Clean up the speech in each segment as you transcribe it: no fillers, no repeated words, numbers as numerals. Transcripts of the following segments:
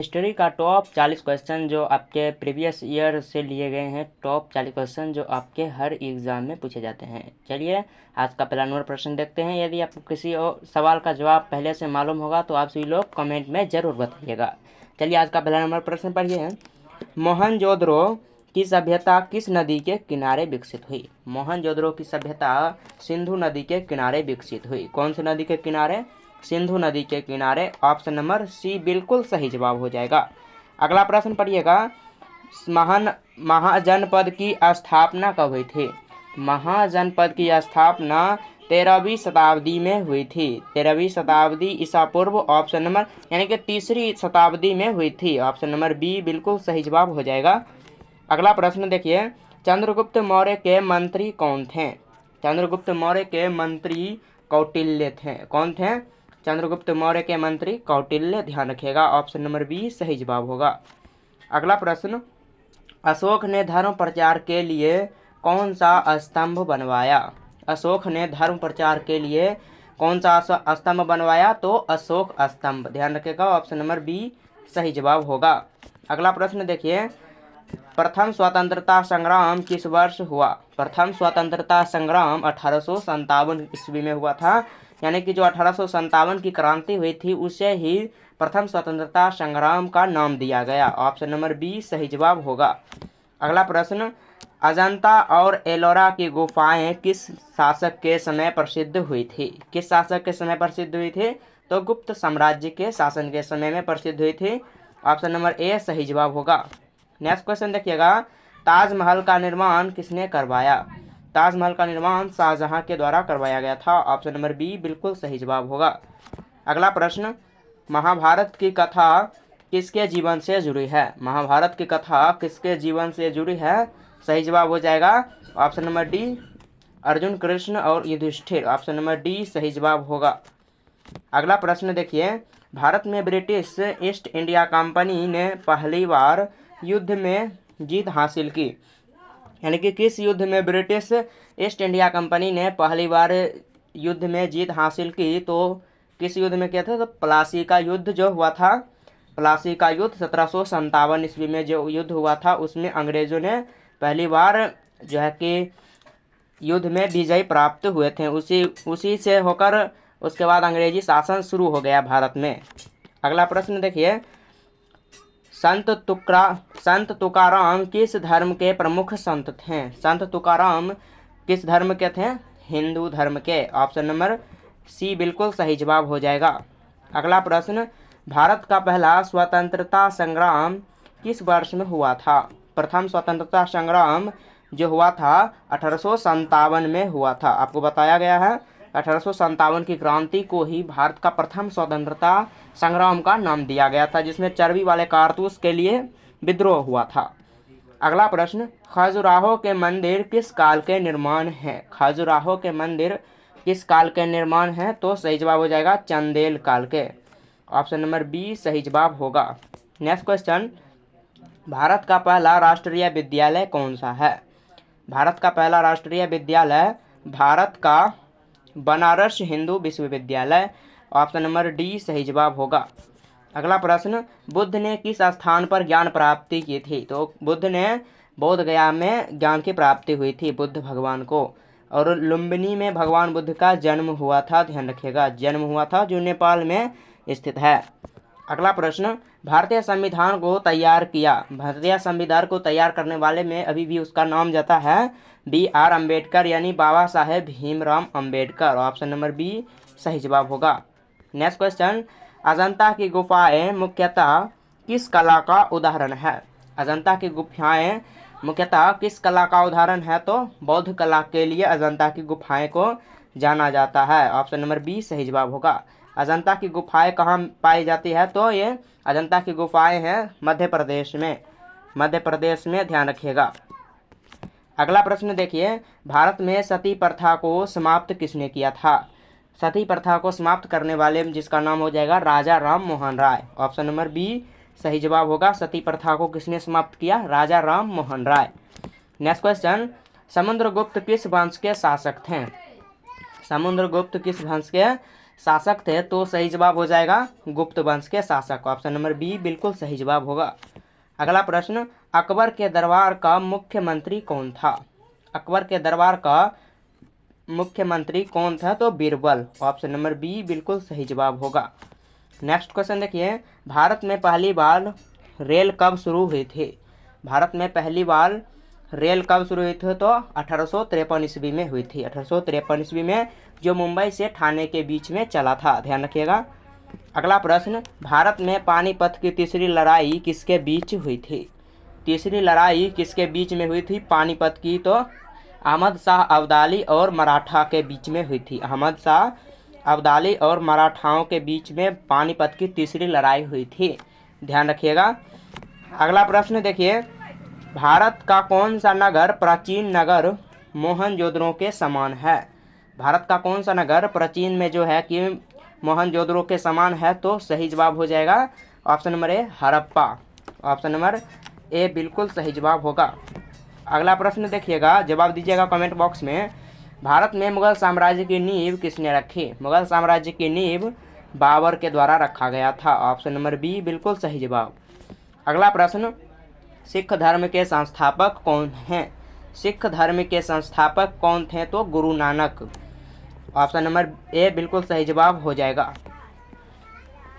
History का top 40 question जो आपके प्रीवियस ईयर से लिए गए हैं, टॉप 40 क्वेश्चन जो आपके हर एग्ज़ाम में पूछे जाते हैं। चलिए आज का पहला नंबर प्रश्न देखते हैं। यदि आपको किसी और सवाल का जवाब पहले से मालूम होगा तो आप सभी लोग कमेंट में ज़रूर बताइएगा। चलिए आज का पहला नंबर प्रश्न पढ़िए है, मोहनजोदड़ो की सभ्यता किस नदी के किनारे विकसित हुई? मोहनजोदड़ो की सभ्यता सिंधु नदी के किनारे विकसित हुई। कौन सी नदी के किनारे? सिंधु नदी के किनारे। ऑप्शन नंबर सी बिल्कुल सही जवाब हो जाएगा। अगला प्रश्न पढ़िएगा, महाजनपद की स्थापना कब हुई थी? महाजनपद की स्थापना 13वीं शताब्दी में हुई थी। 13वीं शताब्दी ईसा पूर्व, ऑप्शन नंबर यानी कि तीसरी शताब्दी में हुई थी। ऑप्शन नंबर बी बिल्कुल सही जवाब हो जाएगा। अगला प्रश्न देखिए, चंद्रगुप्त मौर्य के मंत्री कौन थे? चंद्रगुप्त मौर्य के मंत्री कौटिल्य थे। कौन थे? चंद्रगुप्त मौर्य के मंत्री कौटिल्य। ध्यान रखिएगा, ऑप्शन नंबर बी सही जवाब होगा। अगला प्रश्न, अशोक ने धर्म प्रचार के लिए कौन सा स्तंभ बनवाया? अशोक ने धर्म प्रचार के लिए कौन सा स्तंभ बनवाया? तो अशोक स्तंभ। ध्यान रखिएगा, ऑप्शन नंबर बी सही जवाब होगा। अगला प्रश्न देखिए, प्रथम स्वतंत्रता संग्राम किस वर्ष हुआ? प्रथम स्वतंत्रता संग्राम 1857 ईस्वी में हुआ था। यानी कि जो 1857 की क्रांति हुई थी उसे ही प्रथम स्वतंत्रता संग्राम का नाम दिया गया। ऑप्शन नंबर बी सही जवाब होगा। अगला प्रश्न, अजंता और एलोरा की गुफाएं किस शासक के समय प्रसिद्ध हुई थी? किस शासक के समय प्रसिद्ध हुई थी? तो गुप्त साम्राज्य के शासन के समय में प्रसिद्ध हुई थी। ऑप्शन नंबर ए सही जवाब होगा। नेक्स्ट क्वेश्चन देखिएगा, ताजमहल का निर्माण किसने करवाया? ताजमहल का निर्माण शाहजहां के द्वारा करवाया गया था। ऑप्शन नंबर बी बिल्कुल सही जवाब होगा। अगला प्रश्न, महाभारत की कथा किसके जीवन से जुड़ी है? महाभारत की कथा किसके जीवन से जुड़ी है? सही जवाब हो जाएगा option number D, Arjun, Krishna और युधिष्ठिर। ऑप्शन नंबर डी सही जवाब होगा। अगला प्रश्न देखिए, भारत में ब्रिटिश ईस्ट इंडिया कंपनी ने पहली बार युद्ध में जीत हासिल की। यानी कि किस युद्ध में ब्रिटिश ईस्ट इंडिया कंपनी ने पहली बार युद्ध में जीत हासिल की? तो किस युद्ध में किया था? तो प्लासी का युद्ध जो हुआ था, प्लासी का युद्ध 1757 ईस्वी में जो युद्ध हुआ था उसमें अंग्रेजों ने पहली बार जो है कि युद्ध में विजय प्राप्त हुए थे। उसी से होकर उसके बाद अंग्रेजी शासन शुरू हो गया भारत में। अगला प्रश्न देखिए, संत तुकाराम किस धर्म के प्रमुख संत थे? संत तुकाराम किस धर्म के थे? हिंदू धर्म के। ऑप्शन नंबर सी बिल्कुल सही जवाब हो जाएगा। अगला प्रश्न, भारत का पहला स्वतंत्रता संग्राम किस वर्ष में हुआ था? प्रथम स्वतंत्रता संग्राम जो हुआ था 1857 में हुआ था। आपको बताया गया है 1857 की क्रांति को ही भारत का प्रथम स्वतंत्रता संग्राम का नाम दिया गया था, जिसमें चर्बी वाले कारतूस के लिए विद्रोह हुआ था। अगला प्रश्न, खजुराहो के मंदिर किस काल के निर्माण हैं? खजुराहो के मंदिर किस काल के निर्माण हैं? तो सही जवाब हो जाएगा चंदेल काल के। ऑप्शन नंबर बी सही जवाब होगा। नेक्स्ट क्वेश्चन, भारत का पहला राष्ट्रीय विद्यालय कौन सा है? भारत का पहला राष्ट्रीय विद्यालय भारत का बनारस हिंदू विश्वविद्यालय। ऑप्शन नंबर डी सही जवाब होगा। अगला प्रश्न, बुद्ध ने किस स्थान पर ज्ञान प्राप्ति की थी? तो बुद्ध ने बोध गया में ज्ञान की प्राप्ति हुई थी बुद्ध भगवान को, और लुम्बिनी में भगवान बुद्ध का जन्म हुआ था। ध्यान रखिएगा, जन्म हुआ था, जो नेपाल में स्थित है। अगला प्रश्न, भारतीय संविधान को तैयार किया। भारतीय संविधान को तैयार करने वाले में अभी भी उसका नाम जाता है BR अम्बेडकर, यानी Baba Saheb Bhimrao Ambedkar. Option number B सही जवाब होगा। नेक्स्ट क्वेश्चन, अजंता की गुफाएं मुख्यतः किस कला का उदाहरण है? अजंता की गुफाएं मुख्यतः किस कला का उदाहरण है? तो बौद्ध कला के लिए अजंता की गुफाएं को जाना जाता है। ऑप्शन नंबर बी सही जवाब होगा। अजंता की गुफाएं कहाँ पाई जाती है? तो ये अजंता की गुफाएं हैं मध्य प्रदेश में। मध्य प्रदेश में, ध्यान रखिएगा। अगला प्रश्न देखिए, भारत में सती प्रथा को समाप्त किसने किया था? सती प्रथा को समाप्त करने वाले जिसका नाम हो जाएगा राजा Ram Mohan Roy. Option number B सही जवाब होगा। सती प्रथा को किसने समाप्त किया? राजा राम मोहन राय। नेक्स्ट क्वेश्चन, समुद्रगुप्त किस वंश के शासक थे? समुद्रगुप्त किस वंश के शासक थे, तो सही जवाब हो जाएगा गुप्त वंश के शासक। ऑप्शन नंबर बी बिल्कुल सही जवाब होगा। अगला प्रश्न, अकबर के दरबार का मुख्यमंत्री कौन था? अकबर के दरबार का मुख्यमंत्री कौन था? तो बीरबल। ऑप्शन नंबर बी बिल्कुल सही जवाब होगा। नेक्स्ट क्वेश्चन देखिए, भारत में पहली बार रेल कब शुरू हुई थी? भारत में पहली बार रेल कब शुरू हुई थी? तो 1853 ईस्वी में हुई थी। 1853 ईस्वी में, जो मुंबई से ठाणे के बीच में चला था, ध्यान रखिएगा। अगला प्रश्न, भारत में पानीपत की तीसरी लड़ाई किसके बीच हुई थी? तीसरी लड़ाई किसके बीच में हुई थी पानीपत की? तो अहमद शाह अब्दाली और मराठा के बीच में हुई थी। अहमद शाह अब्दाली और मराठाओं के बीच में पानीपत की तीसरी लड़ाई हुई थी, ध्यान रखिएगा। अगला प्रश्न देखिए, भारत का कौन सा नगर प्राचीन नगर मोहनजोदड़ो के समान है? भारत का कौन सा नगर प्राचीन में जो है कि मोहनजोदड़ो के समान है? तो सही जवाब हो जाएगा option number A, Harappa. Option number A बिल्कुल सही जवाब होगा। अगला प्रश्न देखिएगा, जवाब दीजिएगा कमेंट बॉक्स में। भारत में मुगल साम्राज्य की नींव किसने रखी? मुगल साम्राज्य की नींव बाबर के द्वारा रखा गया था। ऑप्शन नंबर बी बिल्कुल सही जवाब। अगला प्रश्न, सिख धर्म के संस्थापक कौन हैं? सिख धर्म के संस्थापक कौन थे? तो Guru Nanak. Option number A बिल्कुल सही जवाब हो जाएगा।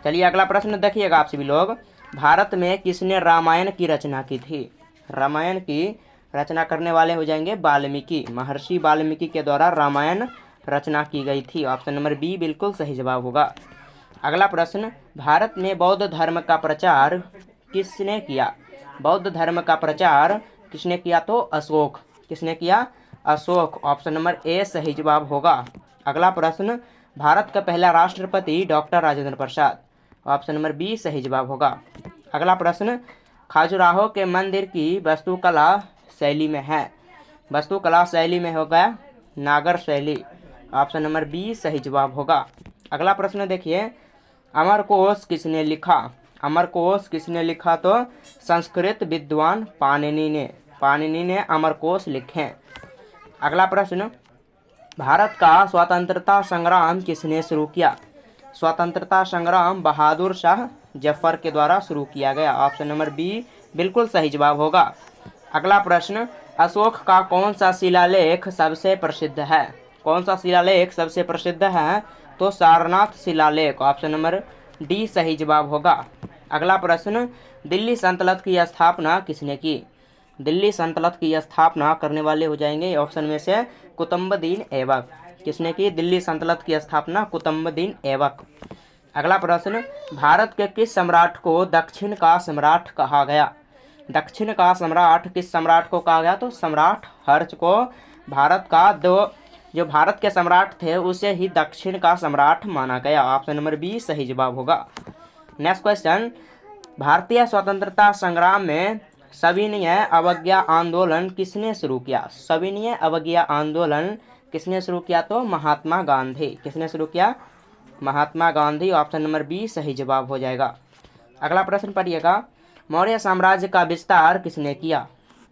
चलिए अगला प्रश्न देखिएगा आप सभी लोग, भारत में किसने रामायण की रचना की थी? रामायण की रचना करने वाले हो जाएंगे वाल्मीकि। महर्षि वाल्मीकि के द्वारा रामायण रचना की गई थी। ऑप्शन नंबर बी बिल्कुल सही जवाब होगा। अगला प्रश्न, भारत में बौद्ध धर्म का प्रचार किसने किया? बौद्ध धर्म का प्रचार किसने किया? तो अशोक। किसने किया? अशोक। ऑप्शन नंबर ए सही जवाब होगा। अगला प्रश्न, भारत का पहला राष्ट्रपति doctor Rajendra Prasad. Option number B सही जवाब होगा। अगला प्रश्न, खजुराहो के मंदिर की वास्तुकला शैली में है? वास्तुकला शैली में होगा नागर शैली। ऑप्शन नंबर बी सही जवाब होगा। अगला प्रश्न देखिए, अमरकोश किसने लिखा? अमरकोश किसने लिखा? तो संस्कृत विद्वान पाणिनि ने। पाणिनि ने अमरकोश लिखे। अगला प्रश्न, भारत का स्वतंत्रता संग्राम किसने शुरू किया? स्वतंत्रता संग्राम बहादुर शाह जफर के द्वारा शुरू किया गया। ऑप्शन नंबर बी बिल्कुल सही जवाब होगा। अगला प्रश्न, अशोक का कौन सा शिलालेख सबसे प्रसिद्ध है? कौन सा शिलालेख सबसे प्रसिद्ध है? तो सारनाथ शिलालेख। ऑप्शन नंबर डी सही जवाब होगा। अगला प्रश्न, दिल्ली सल्तनत की स्थापना किसने की? दिल्ली सल्तनत की स्थापना करने वाले हो जाएंगे ऑप्शन में से कुतुबुद्दीन ऐबक। किसने की दिल्ली सल्तनत की स्थापना? कुतुबुद्दीन ऐबक। अगला प्रश्न, भारत के किस सम्राट को दक्षिण का सम्राट कहा गया? दक्षिण का सम्राट किस सम्राट को कहा गया? तो सम्राट हर्ष को भारत का जो भारत के सम्राट थे उसे ही दक्षिण का सम्राट माना गया। ऑप्शन नंबर बी सही जवाब होगा। नेक्स्ट क्वेश्चन, भारतीय स्वतंत्रता संग्राम में सविनय अवज्ञा आंदोलन किसने शुरू किया? सविनय अवज्ञा आंदोलन किसने शुरू किया? तो महात्मा गांधी। किसने शुरू किया? Mahatma Gandhi. Option number B सही जवाब हो जाएगा। अगला प्रश्न पढ़िएगा, मौर्य साम्राज्य का विस्तार किसने किया?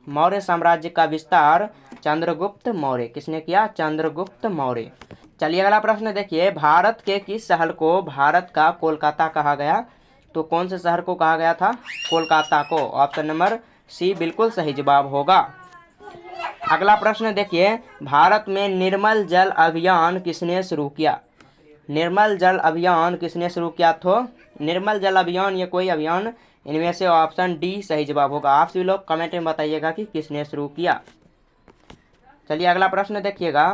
मौर्य साम्राज्य का विस्तार चंद्रगुप्त मौर्य। किसने किया? चंद्रगुप्त मौर्य। चलिए अगला प्रश्न देखिए, भारत के किस शहर को भारत का कोलकाता कहा गया? तो कौन से शहर को कहा गया था? कोलकाता को। ऑप्शन नंबर सी बिल्कुल सही जवाब होगा। अगला प्रश्न देखिए, भारत में निर्मल जल अभियान किसने शुरू किया? निर्मल जल अभियान किसने शुरू किया? तो निर्मल जल अभियान ये कोई अभियान, इनमें से ऑप्शन डी सही जवाब होगा। आप सभी लोग कमेंट में बताइएगा कि किसने शुरू किया। चलिए अगला प्रश्न देखिएगा।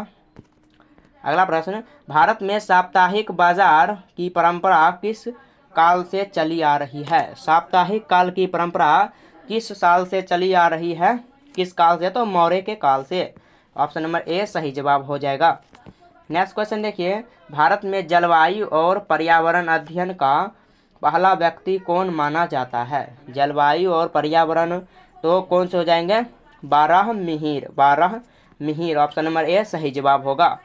अगला प्रश्न, भारत में साप्ताहिक बाजार की परंपरा किस काल से चली आ रही है? साप्ताहिक काल की परंपरा किस साल से चली आ रही है? किस काल से? तो मौर्य के काल से। ऑप्शन नंबर ए सही जवाब हो जाएगा। नेक्स्ट क्वेश्चन देखिए, भारत में जलवायु और पर्यावरण अध्ययन का पहला व्यक्ति कौन माना जाता है? जलवायु और पर्यावरण तो कौन से हो जाएंगे? बारहमिहिर। बारहमिहिर। ऑप्शन नंबर ए सही जवाब होगा।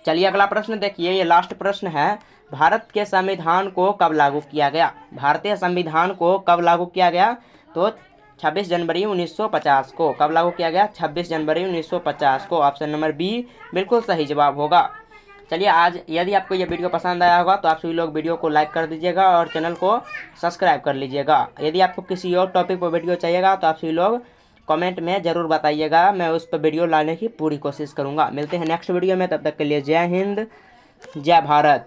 चलिए अगला प्रश्न देखिए, ये लास्ट प्रश्न है, भारत के संविधान को कब लागू किया गया? भारतीय संविधान को कब लागू किया गया? तो 26 जनवरी 1950 को। कब लागू किया गया? 26 जनवरी 1950 को। ऑप्शन नंबर बी बिल्कुल सही जवाब होगा। चलिए आज यदि आपको ये वीडियो पसंद आया होगा तो आप सभी लोग वीडियो को लाइक कर दीजिएगा और चैनल को सब्सक्राइब कर लीजिएगा। यदि आपको किसी और टॉपिक पर वीडियो चाहिएगा तो आप सभी लोग कमेंट में ज़रूर बताइएगा, मैं उस पर वीडियो लाने की पूरी कोशिश करूँगा। मिलते हैं नेक्स्ट वीडियो में, तब तक के लिए जय हिंद, जय भारत।